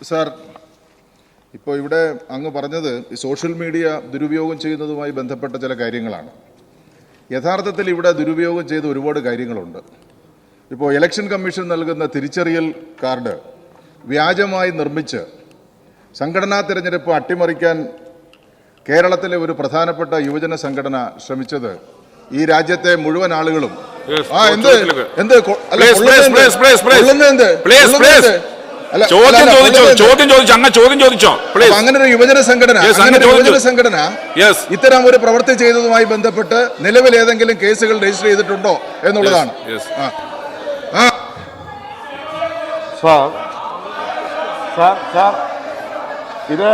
Sir, ഇപ്പോൾ ഇവിടെ അങ്ങ് പറഞ്ഞത് സോഷ്യൽ മീഡിയ ദുരുപയോഗം ചെയ്യുന്നതുമായി ബന്ധപ്പെട്ട ചില കാര്യങ്ങളാണ്. യഥാർത്ഥത്തിൽ ഇവിടെ ദുരുപയോഗം ചെയ്ത ഒരുപാട് കാര്യങ്ങളുണ്ട്. ഇപ്പോൾ ഇലക്ഷൻ കമ്മീഷൻ നൽകുന്ന തിരിച്ചറിയൽ കാർഡ് വ്യാജമായി നിർമ്മിച്ച് സംഘടനാ തിരഞ്ഞെടുപ്പ് അട്ടിമറിക്കാൻ കേരളത്തിലെ ഒരു പ്രധാനപ്പെട്ട യുവജന സംഘടന ശ്രമിച്ചത് ഈ രാജ്യത്തെ മുഴുവൻ ആളുകളും അങ്ങനെ ഒരു യുവജന സംഘടന ഇത്തരം ഒരു പ്രവൃത്തി ചെയ്തതുമായി ബന്ധപ്പെട്ട് നിലവിൽ ഏതെങ്കിലും കേസുകൾ രജിസ്റ്റർ ചെയ്തിട്ടുണ്ടോ എന്നുള്ളതാണ്. ഇത്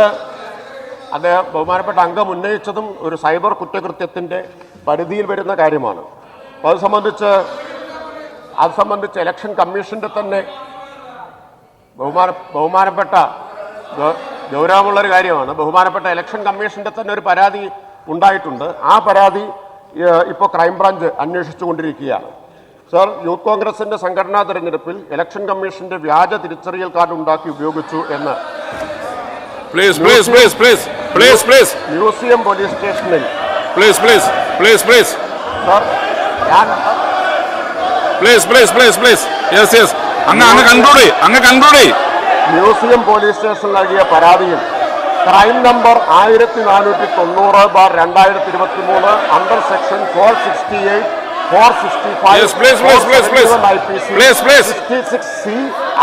അദ്ദേഹം ബഹുമാനപ്പെട്ട അംഗം ഉന്നയിച്ചതും ഒരു സൈബർ കുറ്റകൃത്യത്തിന്റെ പരിധിയിൽ വരുന്ന കാര്യമാണ്. അത് സംബന്ധിച്ച് ഇലക്ഷൻ കമ്മീഷന്റെ തന്നെ ബഹുമാനപ്പെട്ട ഗൗരവമുള്ളൊരു കാര്യമാണ്. ബഹുമാനപ്പെട്ട ഇലക്ഷൻ കമ്മീഷന്റെ തന്നെ ഒരു പരാതി ഉണ്ടായിട്ടുണ്ട്. ആ പരാതി ഇപ്പോൾ ക്രൈംബ്രാഞ്ച് അന്വേഷിച്ചുകൊണ്ടിരിക്കുകയാണ്. സർ, യൂത്ത് കോൺഗ്രസിന്റെ സംഘടനാ തെരഞ്ഞെടുപ്പിൽ ഇലക്ഷൻ കമ്മീഷന്റെ വ്യാജ തിരിച്ചറിയൽ കാർഡ് ഉണ്ടാക്കി ഉപയോഗിച്ചു എന്ന് മ്യൂസിയം പോലീസ് സ്റ്റേഷനിൽ മ്യൂസിയം പോലീസ് സ്റ്റേഷനിൽ നൽകിയ പരാതിയിൽ crime number 1490/2023 under section 468, 465 IPC 66C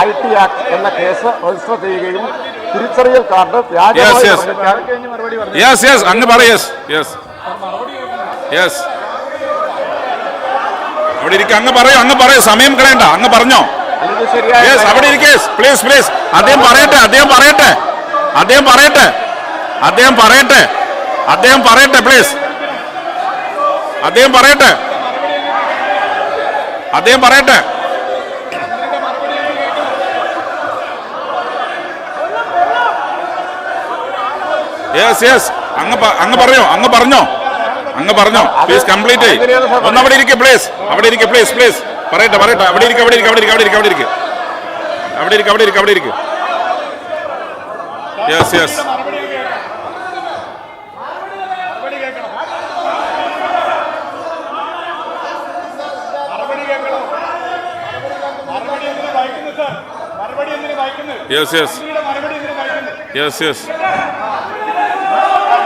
IT act എന്ന കേസ് രജിസ്റ്റർ ചെയ്യുകയും തിരിച്ചറിയൽ കാർഡ് വ്യാജമായി സമയം കളയണ്ട, അങ്ങ് പറഞ്ഞോ. അവിടെ ഇരിക്കേ, പ്ലീസ് പ്ലീസ്. അദ്ദേഹം പറയട്ടെ പ്ലീസ്. അദ്ദേഹം പറയട്ടെ. അങ്ങ് പറഞ്ഞോ പ്ലീസ്, കംപ്ലീറ്റ് ഒന്ന്. അവിടെ ഇരിക്കെ പ്ലീസ്, പ്ലീസ് പറയട്ടെ. അവിടെ ഇരിക്കെ.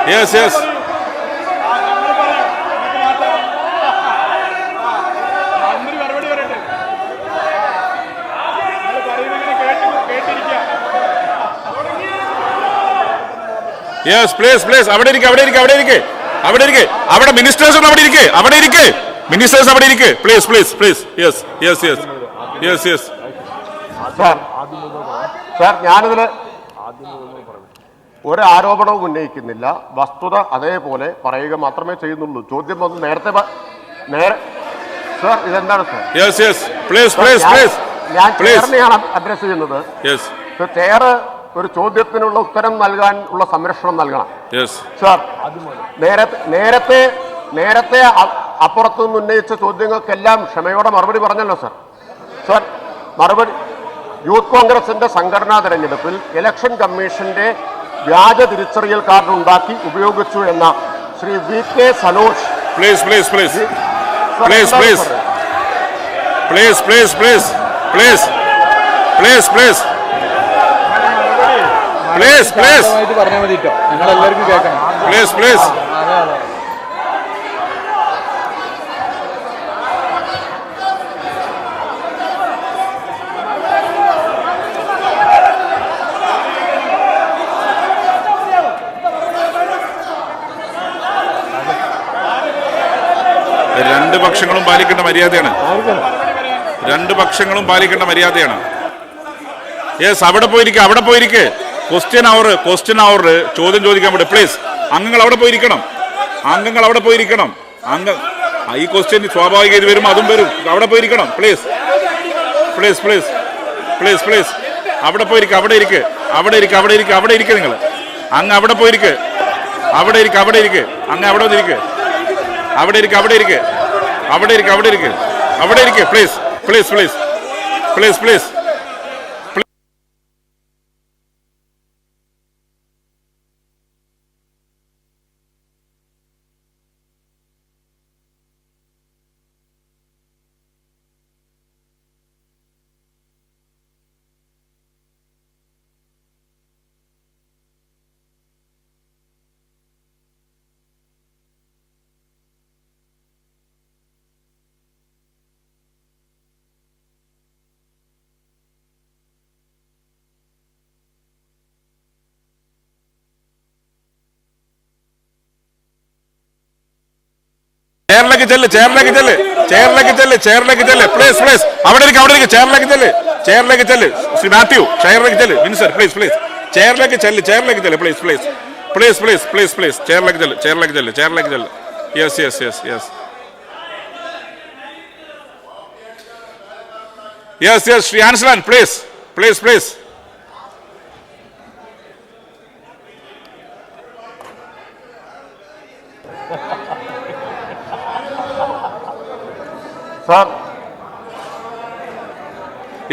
Yes. Yes, please. അവിടെ ഇരിക്കെ. അവിടെ മിനിസ്റ്റേഴ്സ് അവിടെ ഇരിക്കെ. മിനിസ്റ്റേഴ്സ് അവിടെ ഇരിക്കെ. പ്ലീസ്. Yes. സാർ, ഞാനിതില് ഒരു ആരോപണവും ഉന്നയിക്കുന്നില്ല. വസ്തുത അതേപോലെ പറയുക മാത്രമേ ചെയ്യുന്നുള്ളൂ. ചോദ്യം ഒന്ന് നേരത്തെ സാർ, ഇതെന്താണ് സാർ? ഞാൻ ചെയറിനെയാണ് അഡ്രസ് ചെയ്യുന്നത്. ചെയർ ഒരു ചോദ്യത്തിനുള്ള ഉത്തരം നൽകാൻ ഉള്ള സംരക്ഷണം നൽകണം. സാർ, നേരത്തെ അപ്പുറത്തുനിന്ന് ഉന്നയിച്ച ചോദ്യങ്ങൾക്കെല്ലാം ക്ഷമയോടെ മറുപടി പറഞ്ഞല്ലോ സാർ. മറുപടി, യൂത്ത് കോൺഗ്രസിന്റെ സംഘടനാ തെരഞ്ഞെടുപ്പിൽ ഇലക്ഷൻ കമ്മീഷന്റെ വ്യാജ തിരിച്ചറിയൽ കാർഡ് ഉണ്ടാക്കി ഉപയോഗിച്ചു എന്ന ശ്രീ VK സനോജ് പ്ലീസ് രണ്ട് പക്ഷങ്ങളും പാലിക്കേണ്ട മര്യാദയാണ്. യെസ്, അവിടെ പോയിരിക്കെ. ക്വസ്റ്റ്യൻ അവർ ചോദ്യം ചോദിക്കാൻ പറ്റും. പ്ലീസ്, അംഗങ്ങൾ അവിടെ പോയിരിക്കണം. ഈ ക്വസ്റ്റ്യൻ സ്വാഭാവിക ഇത് വരുമ്പോൾ അതും വരും. അവിടെ പോയിരിക്കണം. പ്ലീസ്. അവിടെ ഇരിക്കെ. നിങ്ങൾ അങ്ങ് അവിടെ പോയിരിക്കെ. അങ്ങ് അവിടെ ഇരിക്കെ. പ്ലീസ്. ചെയറിലേക്ക് ചെല്ല്, ചെയറിലേക്ക് ചെല്ല്, ചെയറിലേക്ക് ചെല്ല്, ചെയറിലേക്ക് ചെല്ല്. പ്ലീസ് പ്ലീസ് അവിടെ ഇരിക്കും, അവിടെ ഇരിക്കും. ചെയറിലേക്ക് ചെല്ല്, ചെയറിലേക്ക് ചെല്ല്. ശ്രീ മാത്യു ചെയറിലേക്ക് ചെല്ല്. മിനിസ്റ്റർ പ്ലീസ് പ്ലീസ് ചെയറിലേക്ക് ചെല്ല്, ചെയറിലേക്ക് ചെല്ല്. Please please please please please please ചെയറിലേക്ക് ചെല്ല്, ചെയറിലേക്ക് ചെല്ല്, ചെയറിലേക്ക് ചെല്ല്. Yes yes yes yes yes yes Shri Ansalan please please please. Sir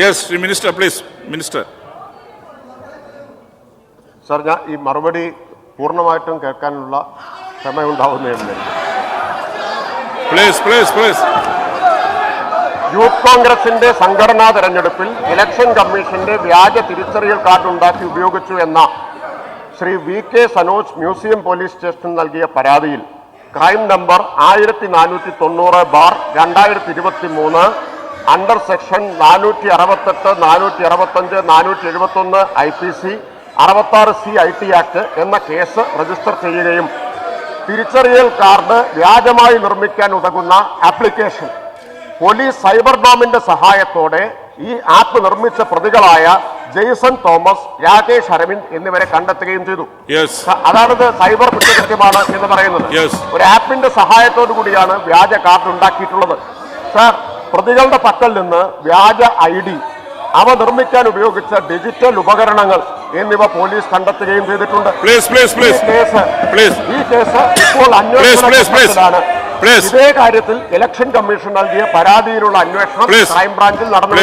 yes Shri minister please minister. Sir ഞാൻ ഈ മറുപടി പൂർണ്ണമായിട്ടും കേൾക്കാനുള്ള ക്ഷമയുണ്ടാവുന്നതല്ലേ? Please please please. യൂത്ത് കോൺഗ്രസിന്റെ സംഘടനാ തെരഞ്ഞെടുപ്പിൽ ഇലക്ഷൻ കമ്മീഷന്റെ വ്യാജ തിരിച്ചറിയൽ കാർഡ് ഉണ്ടാക്കി ഉപയോഗിച്ചു എന്ന Shri VK Sanoj museum police സ്റ്റേഷനിൽ നൽകിയ പരാതിയിൽ crime number 1490/2023 under section 468, 465, 471 IPC 66C IT act എന്ന കേസ് രജിസ്റ്റർ ചെയ്യുകയും തിരിച്ചറിയൽ കാർഡ് വ്യാജമായി നിർമ്മിക്കാൻ ഉതകുന്ന ആപ്ലിക്കേഷൻ പോലീസ് സൈബർ ഡോമിന്റെ സഹായത്തോടെ ഈ ആപ്പ് നിർമ്മിച്ച പ്രതികളായ ജെയ്സൺ തോമസ്, രാകേഷ് അരവിന്ദ് എന്നിവരെ കണ്ടെത്തുകയും ചെയ്തു. അതാണിത് സൈബർ കുറ്റകൃത്യമാണ് എന്ന് പറയുന്നത്. ഒരു ആപ്പിന്റെ സഹായത്തോടു കൂടിയാണ് വ്യാജ കാർഡ് ഉണ്ടാക്കിയിട്ടുള്ളത്. സാർ, പ്രതികളുടെ പക്കൽ നിന്ന് വ്യാജ ID, അവ നിർമ്മിക്കാൻ ഉപയോഗിച്ച ഡിജിറ്റൽ ഉപകരണങ്ങൾ എന്നിവ പോലീസ് കണ്ടെത്തുകയും ചെയ്തിട്ടുണ്ട്. ഈ കേസ് ഇപ്പോൾ അന്വേഷണത്തിലാണ്. ഇതേ കാര്യത്തിൽ ഇലക്ഷൻ കമ്മീഷൻ നൽകിയ പരാതിയിലുള്ള അന്വേഷണം ക്രൈംബ്രാഞ്ചിൽ നടന്നു.